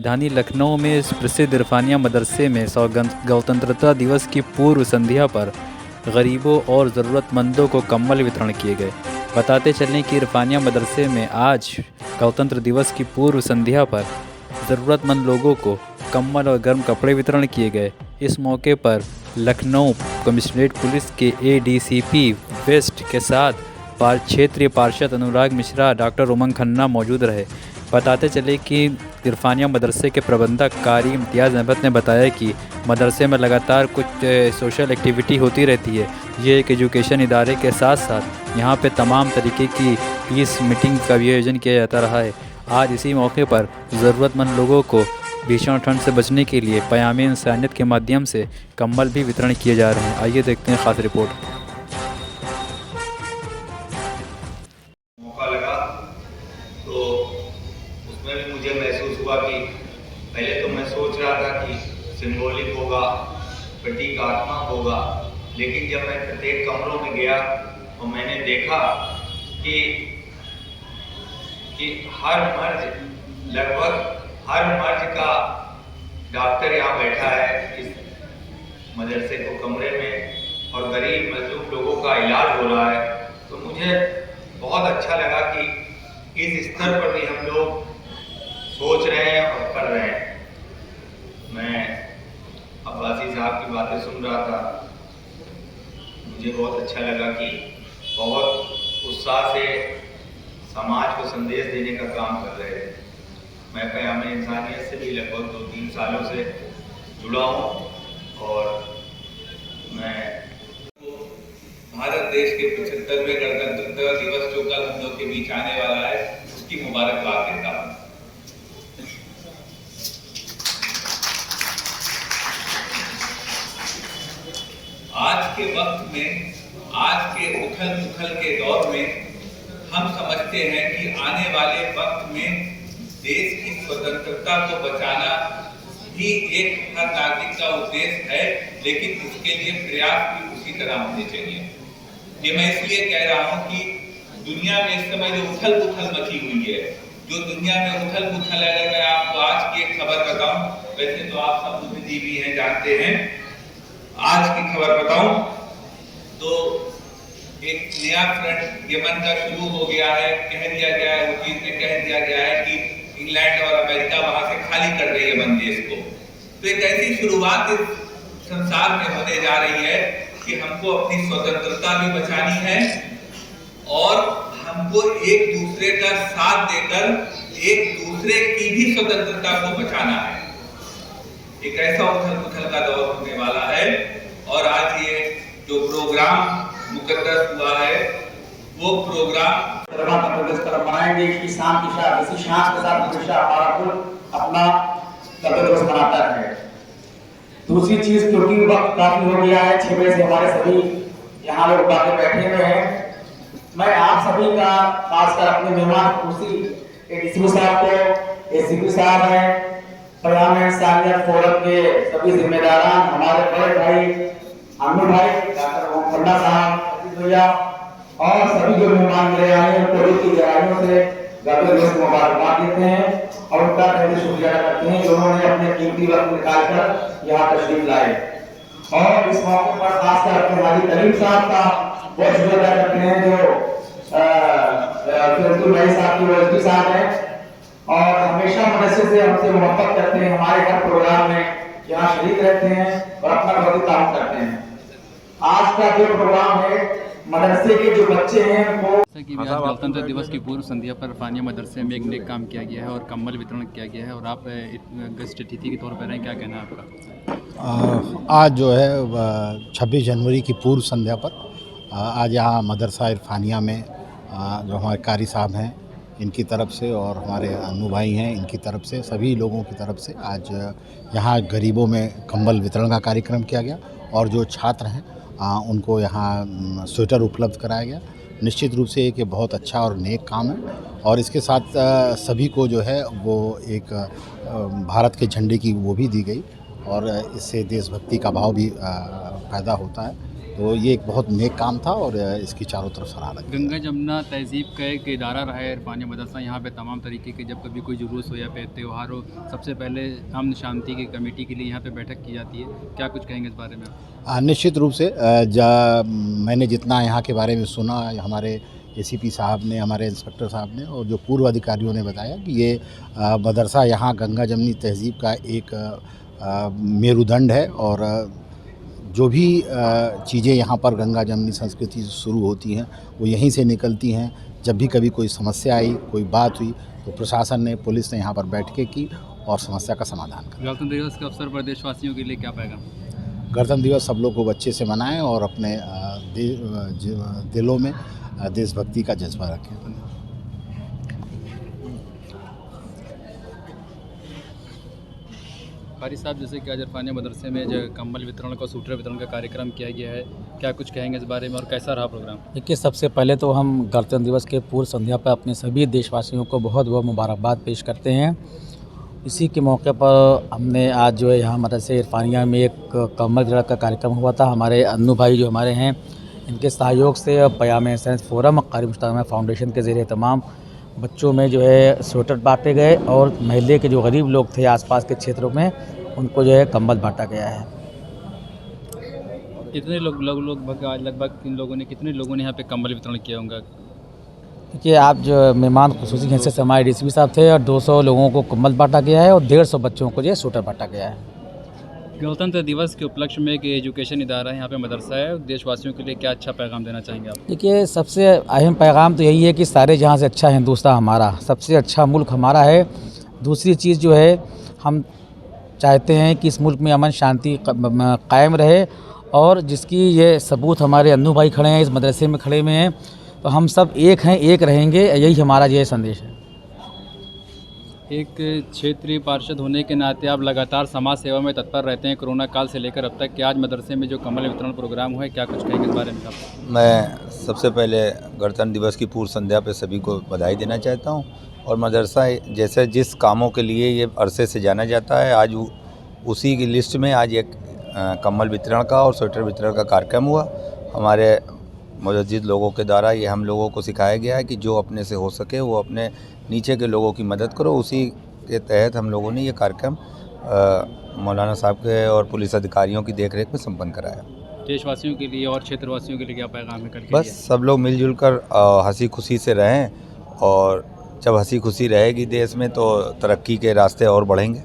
राजधानी लखनऊ में इस प्रसिद्ध इरफानिया मदरसे में गणतंत्रता दिवस की पूर्व संध्या पर गरीबों और ज़रूरतमंदों को कंबल वितरण किए गए। बताते चलें कि इरफानिया मदरसे में आज गणतंत्र दिवस की पूर्व संध्या पर ज़रूरतमंद लोगों को कंबल और गर्म कपड़े वितरण किए गए। इस मौके पर लखनऊ कमिश्नरेट पुलिस के एडीसीपी वेस्ट के साथ क्षेत्रीय पार्षद अनुराग मिश्रा, डॉक्टर उमंग खन्ना मौजूद रहे। बताते चले कि इरफानिया मदरसे के प्रबंधक कारी इम्तियाज़ अहमद ने बताया कि मदरसे में लगातार कुछ सोशल एक्टिविटी होती रहती है। ये एक एजुकेशन इदारे के साथ साथ यहाँ पे तमाम तरीके की पीस मीटिंग का भी आयोजन किया जाता रहा है। आज इसी मौके पर ज़रूरतमंद लोगों को भीषण ठंड से बचने के लिए पयामे इंसानियत के माध्यम से कंबल भी वितरण किए जा रहे हैं। आइए देखते हैं खास रिपोर्ट। मौका लगा तो उसमें भी मुझे महसूस हुआ कि पहले तो मैं सोच रहा था कि सिंबॉलिक होगा, प्रतीकात्मक होगा, लेकिन जब मैं प्रत्येक कमरों में गया तो मैंने देखा कि लगभग हर मर्ज का डॉक्टर यहाँ बैठा है इस मदरसे को कमरे में, और गरीब मजलूम लोगों का इलाज हो रहा है। तो मुझे बहुत अच्छा लगा कि इस स्तर पर भी हम लोग सोच रहे हैं और कर रहे हैं। मैं अब्बासी साहब की बातें सुन रहा था, मुझे बहुत अच्छा लगा कि बहुत उत्साह से समाज को संदेश देने का काम कर रहे थे। मैं पयामे इंसानियत से भी लगभग 2-3 सालों से जुड़ा हूँ और मैं भारत देश के 75वें गणतंत्रता दिवस जो कल हम लोग के बीच आने वाला है उसकी मुबारकबाद देता हूँ। आज के वक्त में, आज के उथल-पुथल के दौर में हम समझते हैं कि आने वाले वक्त में देश की स्वतंत्रता को बचाना भी एक हर नागरिक का उद्देश्य है, लेकिन उसके लिए प्रयास भी उसी तरह होने चाहिए। ये मैं इसलिए कह रहा हूँ कि दुनिया में इस समय जो उथल पुथल मची हुई है, जो दुनिया में उथल पुथल है, अगर मैं आपको आज की एक खबर बताऊं, वैसे तो आप सब बुद्धिजीवी हैं, जानते हैं, आज की खबर बताऊं तो एक नया फ्रंट यमन का शुरू हो गया है। कह दिया गया है, हुतीस ने कह दिया गया है कि इंग्लैंड और अमेरिका वहां से खाली कर रही है यमन देश को। तो एक ऐसी शुरुआत इस संसार में होने जा रही है कि हमको अपनी स्वतंत्रता भी बचानी है और हमको एक दूसरे का साथ देकर एक दूसरे की भी स्वतंत्रता को बचाना है। एक ऐसा उथल पुथल का दौर होने वाला है और आज ये जो प्रोग्राम मुकद्दस हुआ है वो प्रोग्राम बनाएंगे कि शाम की इसी सांस के साथ हमेशा हमारा मुल्क अपना तंदुरुस्त बनाता है। दूसरी चीज, क्योंकि वक्त काफी हो गया है, 6 बजे से हमारे सभी यहाँ लोग बातें बैठे हुए हैं, मैं आप सभी का खासकर अपने मेहमान कुर्सी एडीसीपी साहब को, एसीपी साहब हैं, पयामे इंसानियत फोरम के सभी जिम्मेदारान, हमारे बड़े भाई अनु भाई, डॉक्टर ओम खन्ना साहब, भैया और सभी जो मेहमान मेरे आए हैं, कोविड की गहराइयों से गणतंत्र दिवस मुबारकबाद देते हैं और उनका पहले शुक्रिया करते हैं जो उन्होंने अपने कीमती वक्त निकालकर यहाँ तशरीफ लाए। और इस मौके पर खासकर अपने हाजी करीम साहब का बहुत शुक्रिया करते हैं जो भाई साहब की वजीर साहब हैं और हमेशा मदरसे से हमसे मोहब्बत करते हैं, हमारे हर प्रोग्राम में यहाँ शरीक रहते हैं और अपना बहुत काम करते हैं। आज का जो प्रोग्राम है मदरसे के जो बच्चे हैं उनको गणतंत्र दिवस की पूर्व संध्या पर इरफानिया मदरसे में एक नेक काम किया गया है और कंबल वितरण किया गया है और आप गेस्ट अतिथि के तौर पर हैं, क्या कहना है आपका? आज जो है 26 जनवरी की पूर्व संध्या पर आज यहाँ मदरसा इरफानिया में जो हमारे कारी साहब हैं इनकी तरफ से और हमारे अनु भाई हैं इनकी तरफ से, सभी लोगों की तरफ से आज यहाँ गरीबों में कंबल वितरण का कार्यक्रम किया गया और जो छात्र हैं उनको यहाँ स्वेटर उपलब्ध कराया गया। निश्चित रूप से एक ये बहुत अच्छा और नेक काम है और इसके साथ सभी को जो है वो एक भारत के झंडे की वो भी दी गई और इससे देशभक्ति का भाव भी पैदा होता है तो ये एक बहुत नेक काम था और इसकी चारों तरफ सराहना की। गंगा जमुना तहज़ीब का एक इदारा रहा है इरफानिया मदरसा। यहाँ पे तमाम तरीके के जब कभी कोई जुलूस हो या फिर त्यौहार हो, सबसे पहले अमन शांति की कमेटी के लिए यहाँ पे बैठक की जाती है। क्या कुछ कहेंगे इस बारे में आप? निश्चित रूप से मैंने जितना यहाँ के बारे में सुना, हमारे एसीपी साहब ने, हमारे इंस्पेक्टर साहब ने और जो पूर्व अधिकारियों ने बताया कि ये मदरसा यहाँ गंगा जमनी तहज़ीब का एक मेरुदंड है और जो भी चीज़ें यहाँ पर गंगा जमनी संस्कृति से शुरू होती हैं वो यहीं से निकलती हैं। जब भी कभी कोई समस्या आई, कोई बात हुई तो प्रशासन ने, पुलिस ने यहाँ पर बैठकें की और समस्या का समाधान करा। गणतंत्र दिवस के अवसर पर देशवासियों के लिए क्या पैगाम? गणतंत्र दिवस सब लोग खूब अच्छे से मनाएं और अपने दिलों में देशभक्ति का जज्बा रखें। कारी साहब, जैसे कि आज इरफानिया मदरसे में जो कंबल वितरण का, सूटर वितरण का कार्यक्रम किया गया है, क्या कुछ कहेंगे इस बारे में और कैसा रहा प्रोग्राम? देखिए, सबसे पहले तो हम गणतंत्र दिवस के पूर्व संध्या पर अपने सभी देशवासियों को बहुत बहुत मुबारकबाद पेश करते हैं। इसी के मौके पर हमने आज जो है यहाँ मदरसे इरफानिया में एक कंबल वितरण का कार्यक्रम हुआ था। हमारे अन्नू भाई जो हमारे हैं, इनके सहयोग से पयाम साइंस फोरम कारी मुश्ताक फाउंडेशन के ज़रिए तमाम बच्चों में जो है स्वेटर बांटे गए और महल्ले के जो गरीब लोग थे आसपास के क्षेत्रों में, उनको जो है कंबल बांटा गया है। कितने लगभग किन लोगों ने, कितने लोगों ने यहाँ पे कंबल वितरण किया होगा? देखिए, आप जो मेहमान खुसूसी हैसियत से हमारे डीसीपी साहब थे और 200 लोगों को कंबल बांटा गया है और 150 बच्चों को जो है स्वेटर बांटा गया है। गणतंत्र दिवस के उपलक्ष्य में एक एजुकेशन इदारा है, यहाँ पे मदरसा है, देशवासियों के लिए क्या अच्छा पैगाम देना चाहेंगे आप? देखिए, सबसे अहम पैगाम तो यही है कि सारे जहाँ से अच्छा हिंदुस्तान हमारा, सबसे अच्छा मुल्क हमारा है। दूसरी चीज़ जो है, हम चाहते हैं कि इस मुल्क में अमन शांति कायम रहे और जिसकी ये सबूत हमारे अन्नू भाई खड़े हैं, इस मदरसे में खड़े हुए हैं, तो हम सब एक हैं, एक रहेंगे, यही हमारा ये संदेश है। एक क्षेत्रीय पार्षद होने के नाते आप लगातार समाज सेवा में तत्पर रहते हैं, कोरोना काल से लेकर अब तक कि आज मदरसे में जो कंबल वितरण प्रोग्राम हुआ है, क्या कुछ कहेंगे इस बारे में आप? मैं सबसे पहले गणतंत्र दिवस की पूर्व संध्या पे सभी को बधाई देना चाहता हूं और मदरसा जैसे जिस कामों के लिए ये अरसे से जाना जाता है, आज उसी की लिस्ट में आज एक कंबल वितरण का और स्वेटर वितरण का कार्यक्रम हुआ। हमारे मुजद्दिद लोगों के द्वारा ये हम लोगों को सिखाया गया है कि जो अपने से हो सके वो अपने नीचे के लोगों की मदद करो। उसी के तहत हम लोगों ने ये कार्यक्रम मौलाना साहब के और पुलिस अधिकारियों की देखरेख में संपन्न कराया। देशवासियों के लिए और क्षेत्रवासियों के लिए क्या पैगाम है कल के बस सब लोग मिलजुल कर हंसी खुशी से रहें और जब हंसी खुशी रहेगी देश में तो तरक्की के रास्ते और बढ़ेंगे।